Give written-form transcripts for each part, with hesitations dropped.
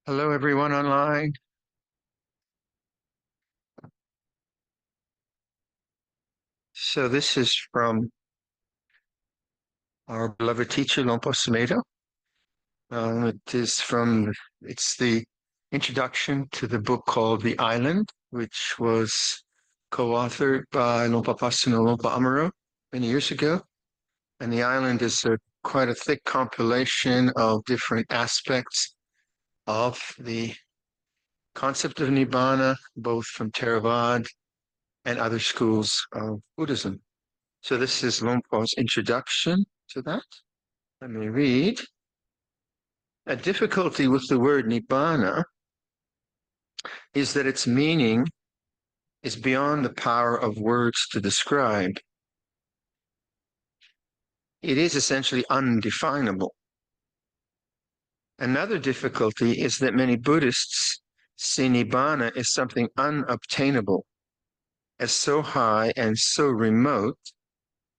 Hello, everyone online. So this is from our beloved teacher, Luang. It's the introduction to the book called The Island, which was co-authored by Luang many years ago. And The Island is quite a thick compilation of different aspects of the concept of Nibbana, both from Theravada and other schools of Buddhism. So this is Luang Por's introduction to that. Let me read. A difficulty with the word Nibbana is that its meaning is beyond the power of words to describe. It is essentially undefinable. Another difficulty is that many Buddhists see Nibbana as something unobtainable, as so high and so remote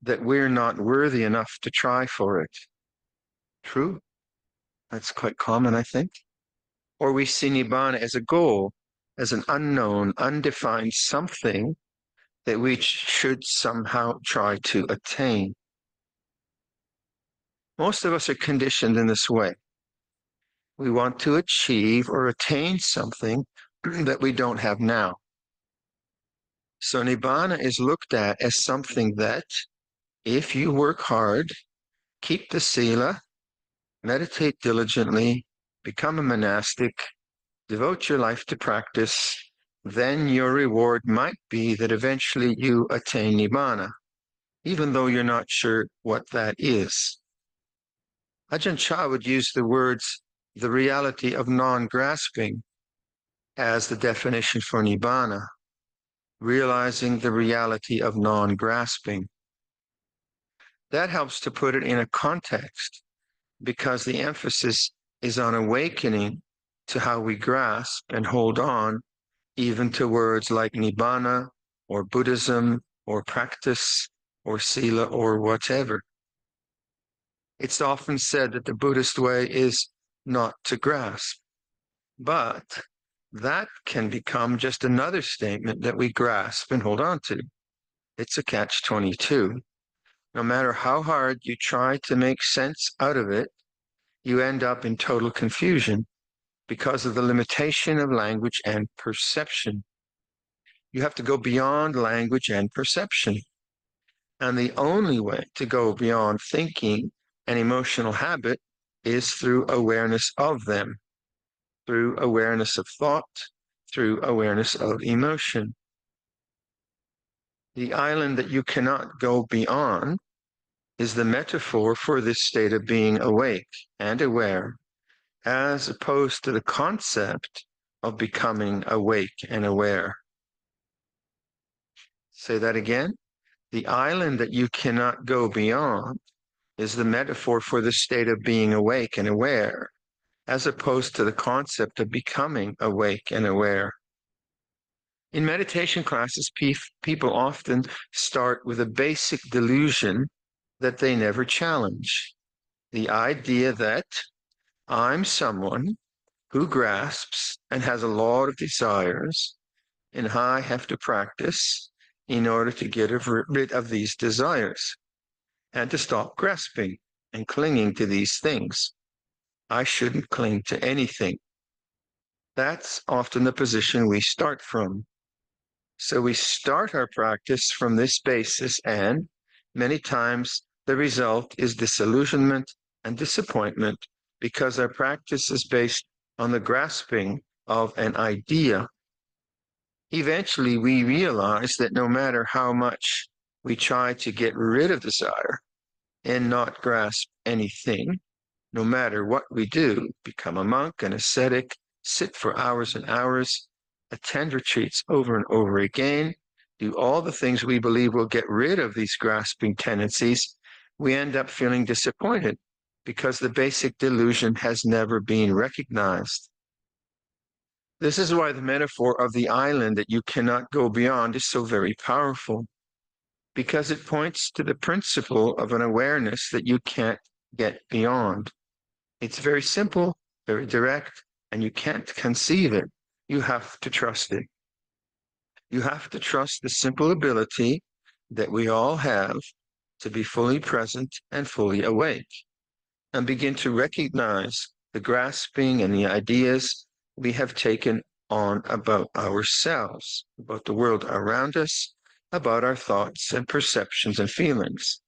that we're not worthy enough to try for it. True? That's quite common, I think. Or we see Nibbana as a goal, as an unknown, undefined something that we should somehow try to attain. Most of us are conditioned in this way. We want to achieve or attain something that we don't have now. So Nibbana is looked at as something that, if you work hard, keep the sila, meditate diligently, become a monastic, devote your life to practice, then your reward might be that eventually you attain Nibbana, even though you're not sure what that is. Ajahn Chah would use the words, the reality of non-grasping, as the definition for Nibbana, realizing the reality of non-grasping. That helps to put it in a context, because the emphasis is on awakening to how we grasp and hold on even to words like Nibbana or Buddhism or practice or sila or whatever. It's often said that the Buddhist way is not to grasp, but that can become just another statement that we grasp and hold on to. It's a catch-22. No matter how hard you try to make sense out of it, you end up in total confusion because of the limitation of language and perception. You have to go beyond language and perception. And the only way to go beyond thinking and emotional habit is through awareness of them, through awareness of thought, through awareness of emotion. The island that you cannot go beyond is the metaphor for this state of being awake and aware, as opposed to the concept of becoming awake and aware. Say that again. The island that you cannot go beyond is the metaphor for the state of being awake and aware, as opposed to the concept of becoming awake and aware. In meditation classes, people often start with a basic delusion that they never challenge. The idea that I'm someone who grasps and has a lot of desires, and I have to practice in order to get rid of these desires and to stop grasping and clinging to these things. I shouldn't cling to anything. That's often the position we start from. So we start our practice from this basis, and many times the result is disillusionment and disappointment because our practice is based on the grasping of an idea. Eventually, we realize that no matter how much we try to get rid of desire and not grasp anything, no matter what we do, become a monk, an ascetic, sit for hours and hours, attend retreats over and over again, do all the things we believe will get rid of these grasping tendencies, we end up feeling disappointed because the basic delusion has never been recognized. This is why the metaphor of the island that you cannot go beyond is so very powerful, because it points to the principle of an awareness that you can't get beyond. It's very simple, very direct, and you can't conceive it. You have to trust it. You have to trust the simple ability that we all have to be fully present and fully awake, and begin to recognize the grasping and the ideas we have taken on about ourselves, about the world around us, about our thoughts and perceptions and feelings.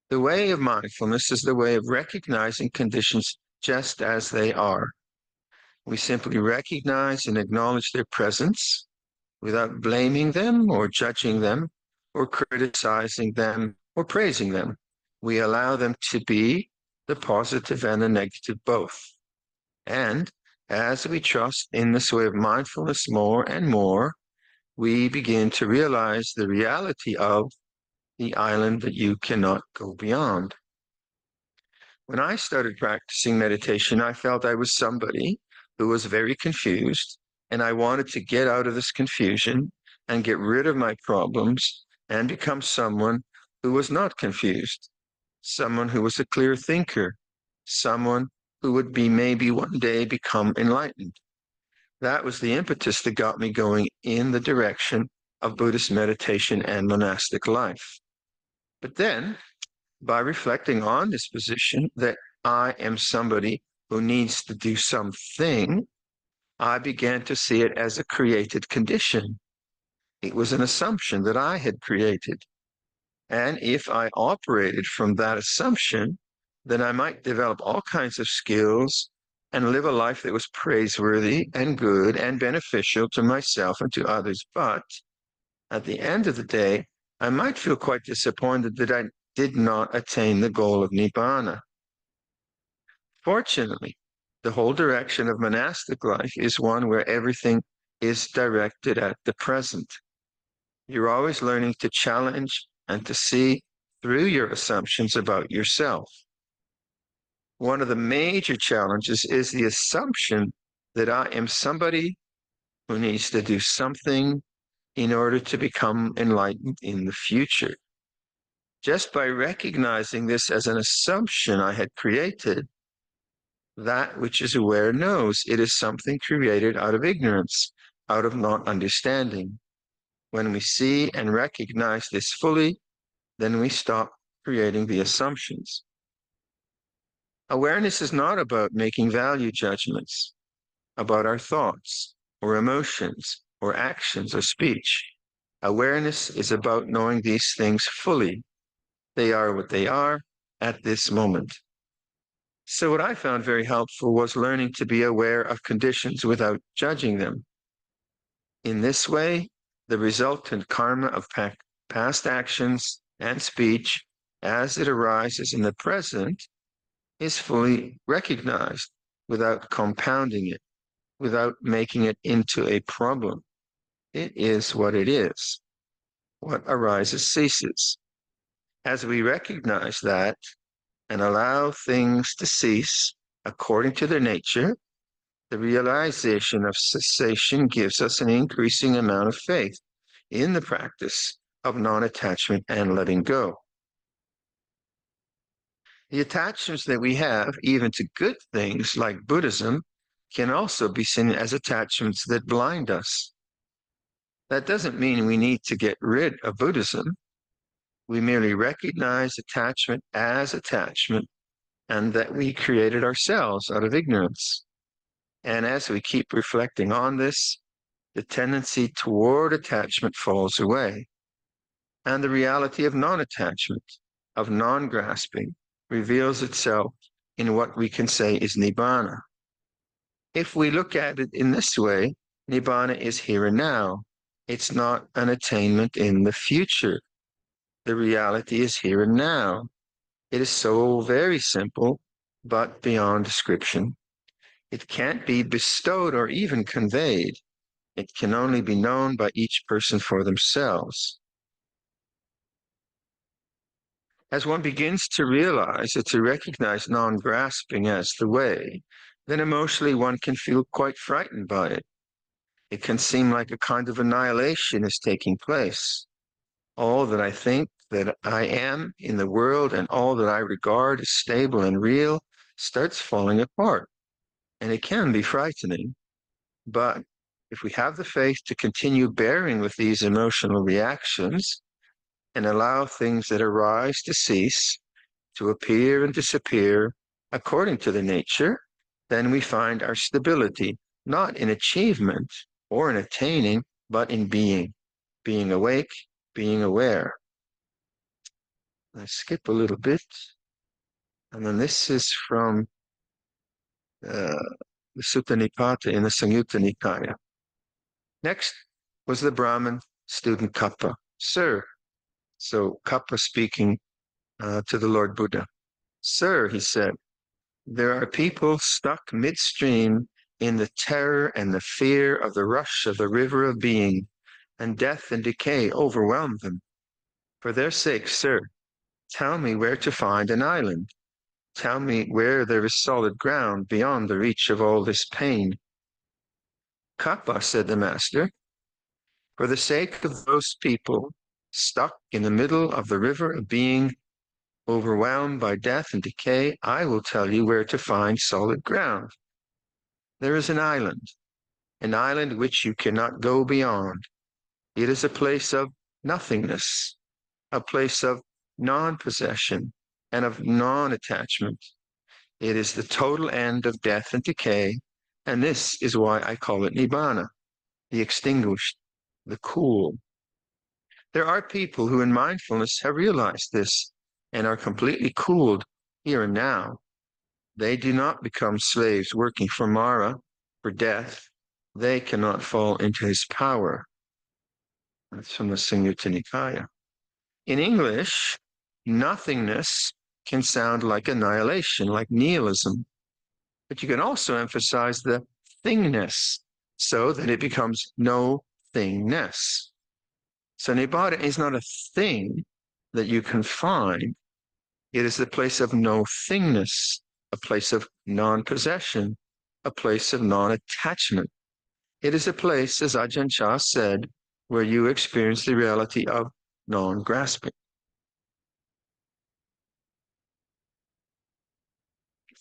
The way of mindfulness is the way of recognizing conditions just as they are. We simply recognize and acknowledge their presence without blaming them or judging them or criticizing them or praising them. We allow them to be, the positive and the negative both. And as we trust in this way of mindfulness more and more, we begin to realize the reality of the island that you cannot go beyond. When I started practicing meditation, I felt I was somebody who was very confused, and I wanted to get out of this confusion and get rid of my problems and become someone who was not confused, someone who was a clear thinker, someone who would be maybe one day become enlightened. That was the impetus that got me going in the direction of Buddhist meditation and monastic life. But then, by reflecting on this position that I am somebody who needs to do something, I began to see it as a created condition. It was an assumption that I had created. And if I operated from that assumption, then I might develop all kinds of skills and live a life that was praiseworthy and good and beneficial to myself and to others. But at the end of the day, I might feel quite disappointed that I did not attain the goal of Nibbana. Fortunately, the whole direction of monastic life is one where everything is directed at the present. You're always learning to challenge and to see through your assumptions about yourself. One of the major challenges is the assumption that I am somebody who needs to do something in order to become enlightened in the future. Just by recognizing this as an assumption I had created, that which is aware knows it is something created out of ignorance, out of not understanding. When we see and recognize this fully, then we stop creating the assumptions. Awareness is not about making value judgments about our thoughts or emotions or actions or speech. Awareness is about knowing these things fully. They are what they are at this moment. So what I found very helpful was learning to be aware of conditions without judging them. In this way, the resultant karma of past actions and speech as it arises in the present is fully recognized without compounding it, without making it into a problem. It is what it is. What arises ceases. As we recognize that and allow things to cease according to their nature, the realization of cessation gives us an increasing amount of faith in the practice of non-attachment and letting go. The attachments that we have, even to good things like Buddhism, can also be seen as attachments that blind us. That doesn't mean we need to get rid of Buddhism. We merely recognize attachment as attachment and that we created ourselves out of ignorance. And as we keep reflecting on this, the tendency toward attachment falls away. And the reality of non-attachment, of non-grasping, reveals itself in what we can say is Nibbana. If we look at it in this way, Nibbana is here and now. It's not an attainment in the future. The reality is here and now. It is so very simple, but beyond description. It can't be bestowed or even conveyed. It can only be known by each person for themselves. As one begins to realize and to recognize non-grasping as the way, then emotionally one can feel quite frightened by it. It can seem like a kind of annihilation is taking place. All that I think that I am in the world and all that I regard as stable and real starts falling apart. And it can be frightening, but if we have the faith to continue bearing with these emotional reactions and allow things that arise to cease, to appear and disappear according to the nature, then we find our stability not in achievement or in attaining, but in being awake, being aware. I skip a little bit. And then this is from the Sutta Nipata in the Samyutta Nikaya. Next was the Brahmin student Kappa. Sir, so Kappa speaking to the Lord Buddha. Sir, he said, there are people stuck midstream in the terror and the fear of the rush of the river of being, and death and decay overwhelm them. For their sake, sir, tell me where to find an island. Tell me where there is solid ground beyond the reach of all this pain. Kappa, said the master, for the sake of those people stuck in the middle of the river of being, overwhelmed by death and decay, I will tell you where to find solid ground. There is an island which you cannot go beyond. It is a place of nothingness, a place of non-possession and of non-attachment. It is the total end of death and decay, and this is why I call it Nibbana, the extinguished, the cool. There are people who in mindfulness have realized this and are completely cooled here and now. They do not become slaves working for Mara, for death. They cannot fall into his power. That's from the Samyutta Nikaya. In English, nothingness can sound like annihilation, like nihilism. But you can also emphasize the thingness so that it becomes no thingness. So Nibbana is not a thing that you can find. It is the place of no thingness, a place of non-possession, a place of non-attachment. It is a place, as Ajahn Chah said, where you experience the reality of non-grasping.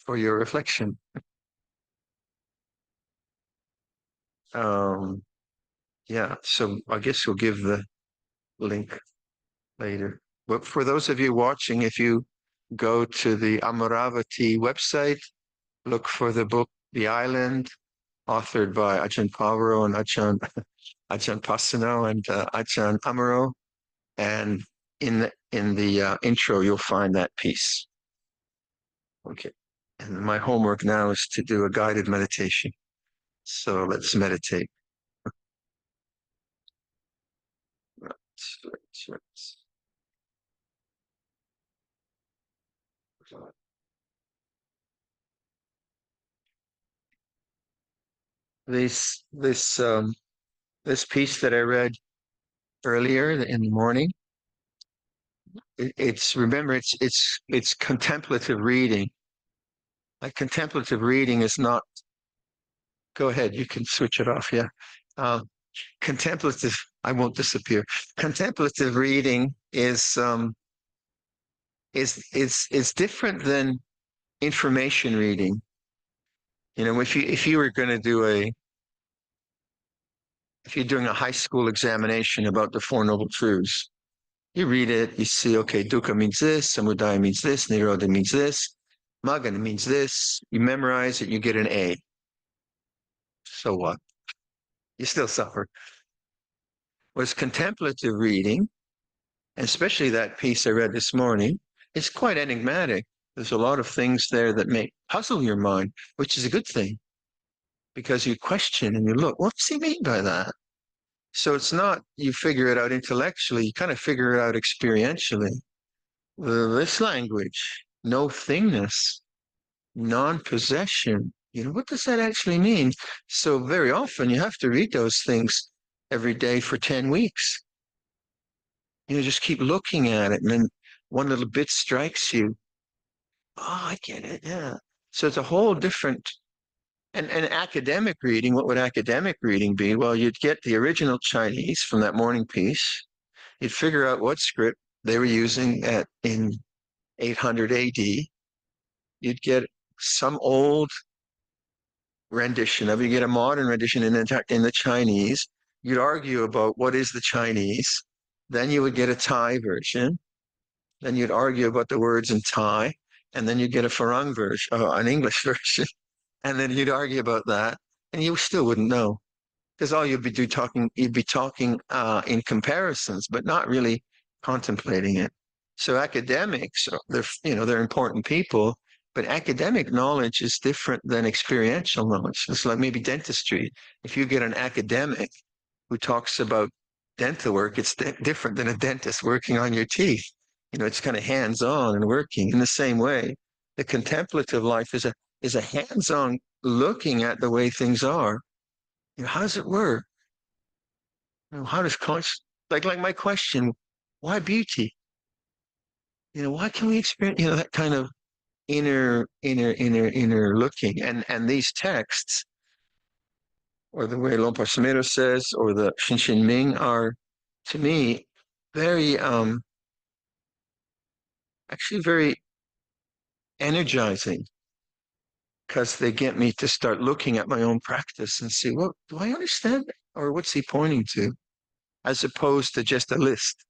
For your reflection. Yeah, so I guess we'll give the link later. But for those of you watching, if you go to the Amaravati website, look for the book The Island, authored by Ajahn Pavaro and Ajahn Pasano and Ajahn Amaro. And in the intro, you'll find that piece. Okay. And my homework now is to do a guided meditation. So let's meditate. This piece that I read earlier in the morning, it's contemplative reading. Like contemplative reading is not. Go ahead, you can switch it off. Yeah, contemplative. I won't disappear. Contemplative reading is different than information reading. You know, if you were going to do if you're doing a high school examination about the Four Noble Truths, you read it, you see, okay, dukkha means this, samudaya means this, nirodha means this, magga means this. You memorize it, you get an A. So what? You still suffer. Whereas contemplative reading, especially that piece I read this morning, it's quite enigmatic. There's a lot of things there that may puzzle your mind, which is a good thing, because you question and you look, what's he mean by that? So it's not you figure it out intellectually, you kind of figure it out experientially. This language, no thingness, non-possession, what does that actually mean? So very often you have to read those things every day for 10 weeks. Just keep looking at it, and then one little bit strikes you. Oh, I get it, yeah. So it's a whole different, and academic reading, what would academic reading be? Well, you'd get the original Chinese from that morning piece. You'd figure out what script they were using in 800 AD. You'd get some old rendition of it. You get a modern rendition in the Chinese. You'd argue about what is the Chinese. Then you would get a Thai version. Then you'd argue about the words in Thai. And then you'd get a Farang version, an English version. And then you'd argue about that. And you still wouldn't know because all you'd be talking in comparisons, but not really contemplating it. So academics, they're important people, but academic knowledge is different than experiential knowledge. It's like maybe dentistry. If you get an academic who talks about dental work, it's different than a dentist working on your teeth. It's kind of hands-on and working in the same way. The contemplative life is a hands-on looking at the way things are. How does it work? How does conscious like my question, why beauty? Why can we experience, that kind of inner looking? And these texts, or the way Luang Por Sumedho says, or the Shin Ming are, to me, very actually very energizing because they get me to start looking at my own practice and see, well, do I understand it? Or what's he pointing to? As opposed to just a list.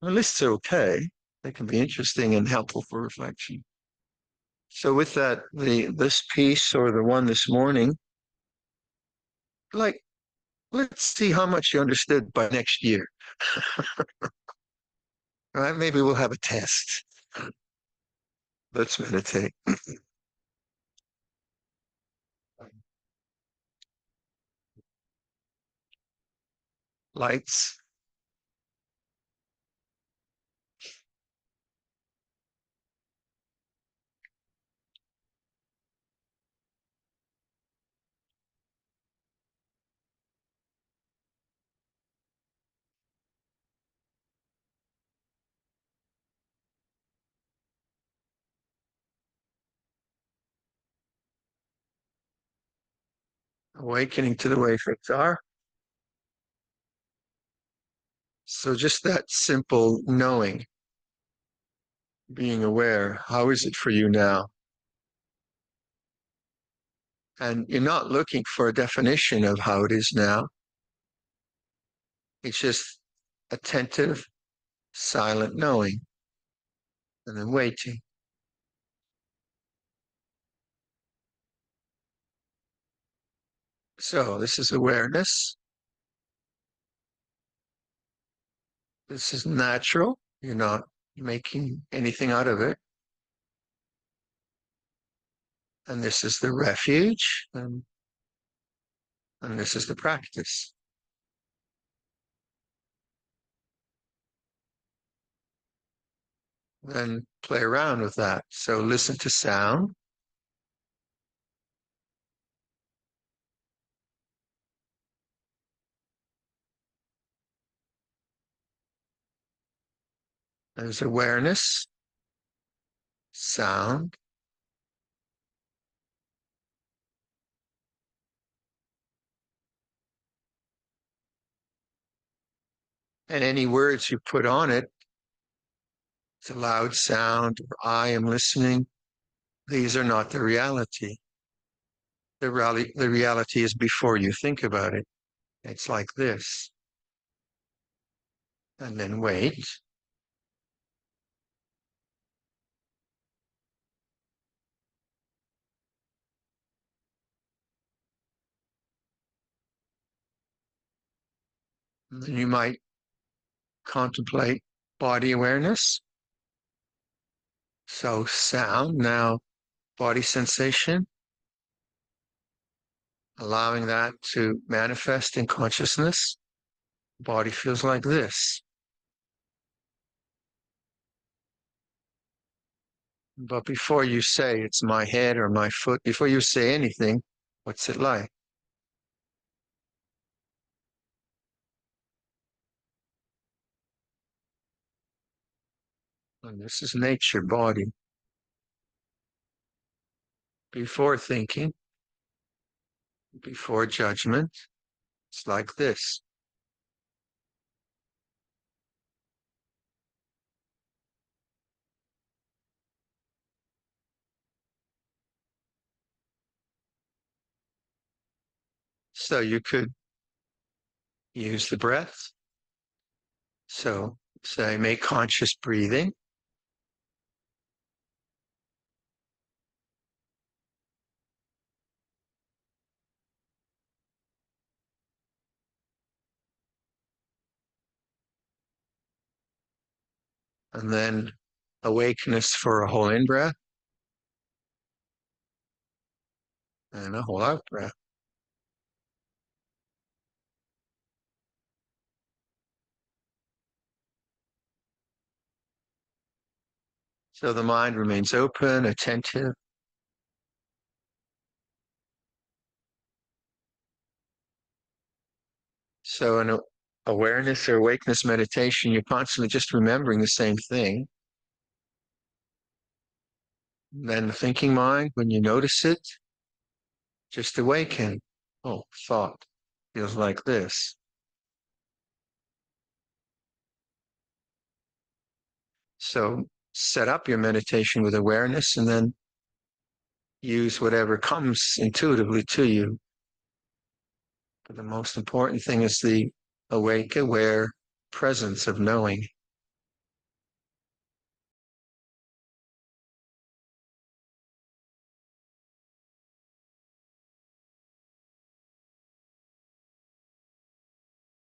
The lists are okay. They can be interesting and helpful for reflection. So with that, this piece or the one this morning, like, let's see how much you understood by next year. Right? Maybe we'll have a test. Let's meditate. Lights. Awakening to the way things are. So just that simple knowing, being aware. How is it for you now? And you're not looking for a definition of how it is now. It's just attentive, silent knowing, and then waiting. So this is awareness. This is natural. You're not making anything out of it. And this is the refuge, and this is the practice. Then play around with that. So listen to sound. There's awareness, sound, and any words you put on it. It's a loud sound, or I am listening. These are not the reality. The reality is before you think about it. It's like this. And then wait. And then you might contemplate body awareness. So sound, now body sensation, allowing that to manifest in consciousness. Body feels like this. But before you say it's my head or my foot, before you say anything, what's it like? And this is nature, body. Before thinking, before judgment, it's like this. So you could use the breath. So say, make conscious breathing. And then awakeness for a whole in breath and a whole out breath. So the mind remains open, attentive. So in awareness or awakeness meditation, you're constantly just remembering the same thing. Then the thinking mind, when you notice it, just awaken. Oh, thought feels like this. So set up your meditation with awareness and then use whatever comes intuitively to you. But the most important thing is the awake, aware presence of knowing.